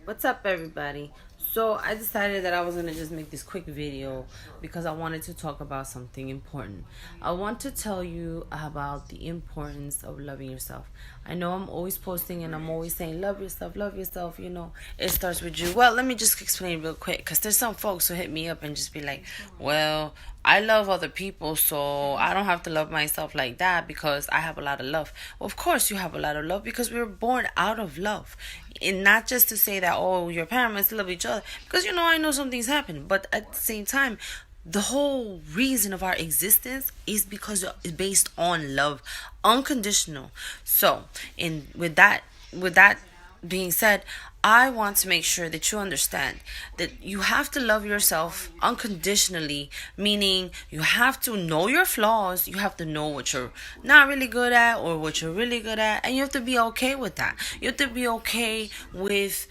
What's up, everybody? So I decided that I was gonna just make this quick video because I wanted to talk about something important. I want to tell you about the importance of loving yourself. I know I'm always posting and I'm always saying love yourself, love yourself. It starts with you. Well, let me just explain real quick because there's some folks who hit me up and just be like, well, I love other people, so I don't have to love myself like that because I have a lot of love. Well, of course, you have a lot of love because we were born out of love. And not just to say that, oh, your parents love each other, because I know some things happen, but at the same time, the whole reason of our existence is because it's based on love, unconditional. So, in with that being said, I want to make sure that you understand that you have to love yourself unconditionally, meaning you have to know your flaws, you have to know what you're not really good at or what you're really good at, and you have to be okay with that. You have to be okay with,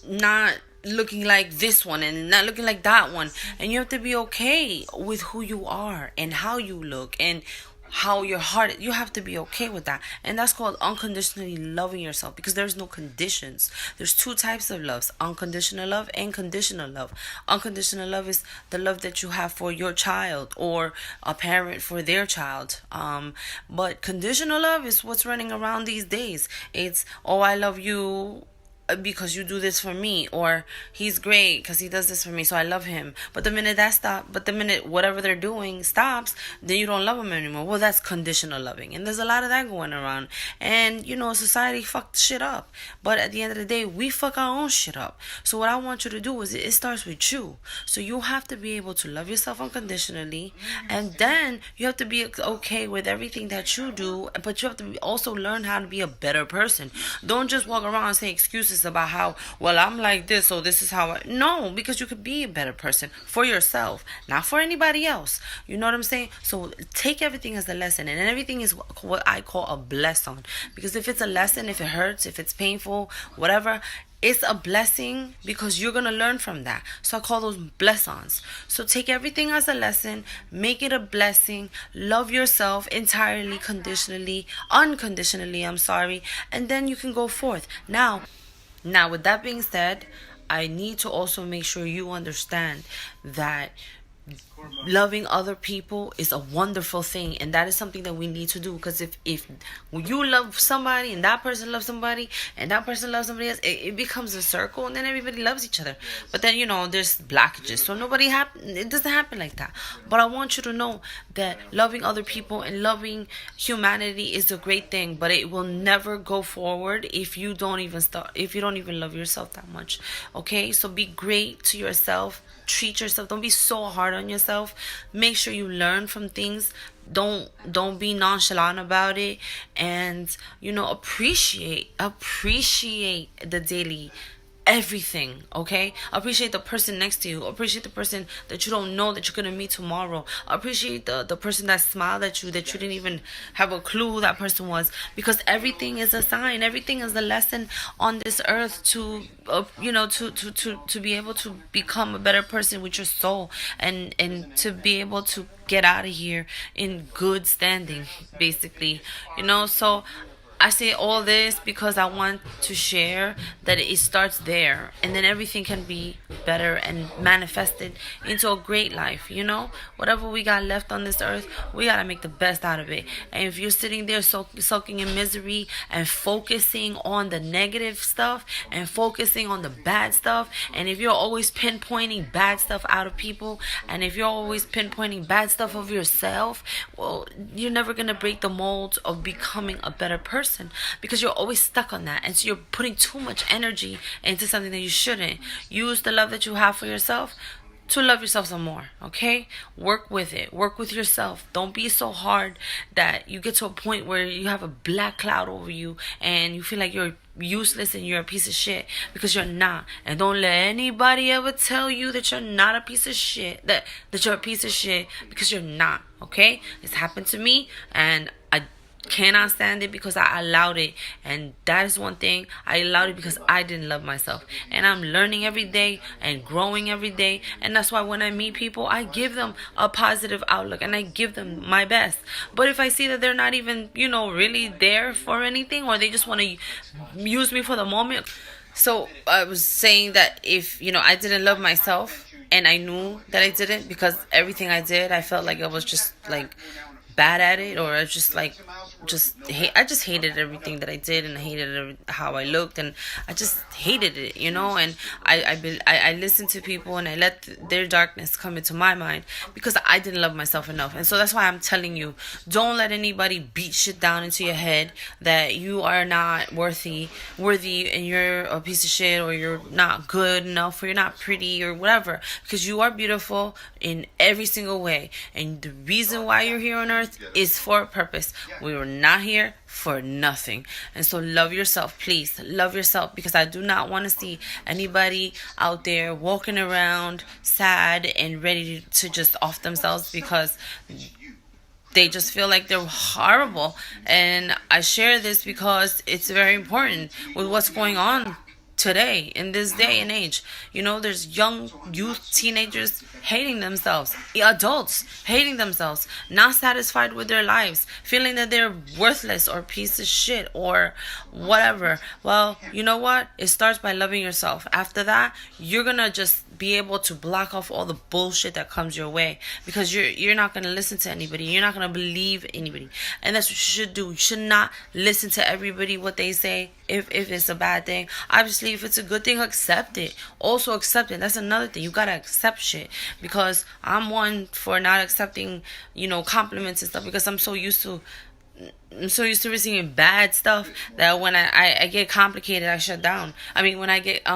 not looking like this one and not looking like that one, and you have to be okay with who you are and how you look and how your heart, you have to be okay with that. And that's called unconditionally loving yourself, because there's no conditions. There's two types of loves: unconditional love and conditional love. Unconditional love is the love that you have for your child or a parent for their child. But conditional love is what's running around these days. It's, oh, I love you because you do this for me, or he's great because he does this for me, so I love him. But the minute whatever they're doing stops, then you don't love them anymore. Well, that's conditional loving, and there's a lot of that going around. And society fucked shit up, but at the end of the day, we fuck our own shit up. So what I want you to do is, it starts with you. So you have to be able to love yourself unconditionally, and then you have to be okay with everything that you do, but you have to also learn how to be a better person. Don't just walk around and say excuses about how, well, I'm like this, so this is how I. No, because you could be a better person for yourself, not for anybody else. You know what I'm saying? So take everything as a lesson, and everything is what I call a blessing. Because if it's a lesson, if it hurts, if it's painful, whatever, it's a blessing because you're gonna learn from that. So I call those blessings. So take everything as a lesson, make it a blessing, love yourself entirely, conditionally, unconditionally, I'm sorry, and then you can go forth. Now, with that being said, I need to also make sure you understand that loving other people is a wonderful thing, and that is something that we need to do. Because if you love somebody and that person loves somebody and that person loves somebody else, it becomes a circle, and then everybody loves each other. But then there's blockages, so it doesn't happen like that. But I want you to know that loving other people and loving humanity is a great thing, but it will never go forward if you don't even love yourself that much. Okay, so be great to yourself, treat yourself, don't be so hard on yourself. Make sure you learn from things. Don't be nonchalant about it, and appreciate the daily everything. Okay, appreciate the person next to you, appreciate the person that you don't know that you're gonna meet tomorrow, appreciate the person that smiled at you that you didn't even have a clue who that person was, because everything is a sign, everything is a lesson on this earth to to be able to become a better person with your soul, and to be able to get out of here in good standing, basically. So I say all this because I want to share that it starts there, and then everything can be better and manifested into a great life. Whatever we got left on this earth, we got to make the best out of it. And if you're sitting there sulking in misery and focusing on the negative stuff and focusing on the bad stuff, and if you're always pinpointing bad stuff out of people, and if you're always pinpointing bad stuff of yourself, well, you're never going to break the mold of becoming a better person, because you're always stuck on that. And so you're putting too much energy into something that you shouldn't. Use the love that you have for yourself to love yourself some more. Okay, work with it, work with yourself. Don't be so hard that you get to a point where you have a black cloud over you and you feel like you're useless and you're a piece of shit, because you're not. And don't let anybody ever tell you that you're not a piece of shit, that you're a piece of shit, because you're not. Okay, it's happened to me, and I cannot stand it because I allowed it. And that is one thing, I allowed it because I didn't love myself. And I'm learning every day and growing every day, and that's why when I meet people, I give them a positive outlook and I give them my best. But if I see that they're not even really there for anything, or they just want to use me for the moment, So I was saying that if, I didn't love myself, and I knew that I didn't, because everything I did, I felt like I was just like bad at it, or I just like I just hated everything that I did, and I hated how I looked, and I just hated it, and I listened to people, and I let their darkness come into my mind, because I didn't love myself enough. And so that's why I'm telling you, don't let anybody beat shit down into your head that you are not worthy, and you're a piece of shit, or you're not good enough, or you're not pretty, or whatever, because you are beautiful in every single way, and the reason why you're here on earth is for a purpose. We were not here for nothing. And so love yourself, please. Love yourself, because I do not want to see anybody out there walking around sad and ready to just off themselves because they just feel like they're horrible. And I share this because it's very important with what's going on today in this day and age. There's young youth, teenagers hating themselves, adults hating themselves, not satisfied with their lives, feeling that they're worthless or piece of shit or whatever. Well, you know what? It starts by loving yourself. After that, you're gonna just be able to block off all the bullshit that comes your way, because you're not gonna listen to anybody. You're not gonna believe anybody, and that's what you should do. You should not listen to everybody what they say. If it's a bad thing, obviously, if it's a good thing, accept it. Also accept it. That's another thing. You gotta accept shit, because I'm one for not accepting, compliments and stuff, because I'm so used to receiving bad stuff that when I get complicated, I shut down. I mean, when I get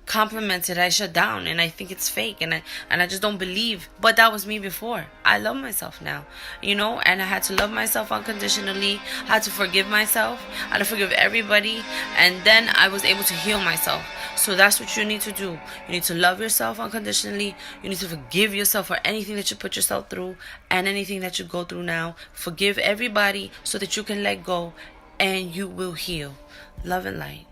complimented, I shut down, and I think it's fake, and I just don't believe. But that was me before. I love myself now, and I had to love myself unconditionally. I had to forgive myself. I had to forgive everybody, and then I was able to heal myself. So that's what you need to do. You need to love yourself unconditionally. You need to forgive yourself for anything that you put yourself through and anything that you go through now. Forgive everybody so that you can let go, and you will heal. Love and light.